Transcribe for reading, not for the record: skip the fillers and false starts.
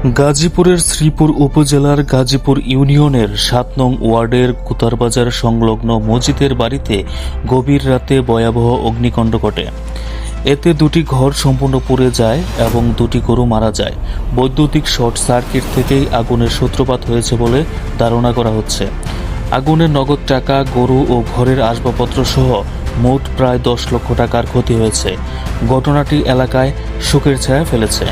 গাজীপুরের শ্রীপুর উপজেলার গাজীপুর ইউনিয়নের ৭ নং ওয়ার্ডের কুতারবাজার সংলগ্ন মজিদের বাড়িতে গভীর রাতে ভয়াবহ অগ্নিকাণ্ড ঘটে। এতে দুটি ঘর সম্পূর্ণ পুড়ে যায় এবং দুটি গরু মারা যায়। বৈদ্যুতিক শর্ট সার্কিট থেকেই আগুনের সূত্রপাত হয়েছে বলে ধারণা করা হচ্ছে। আগুনে নগদ টাকা, গরু ও ঘরের আসবাবপত্র সহ মোট প্রায় ১০ লক্ষ টাকার ক্ষতি হয়েছে। ঘটনাটি এলাকায় শোকের ছায়া ফেলেছে।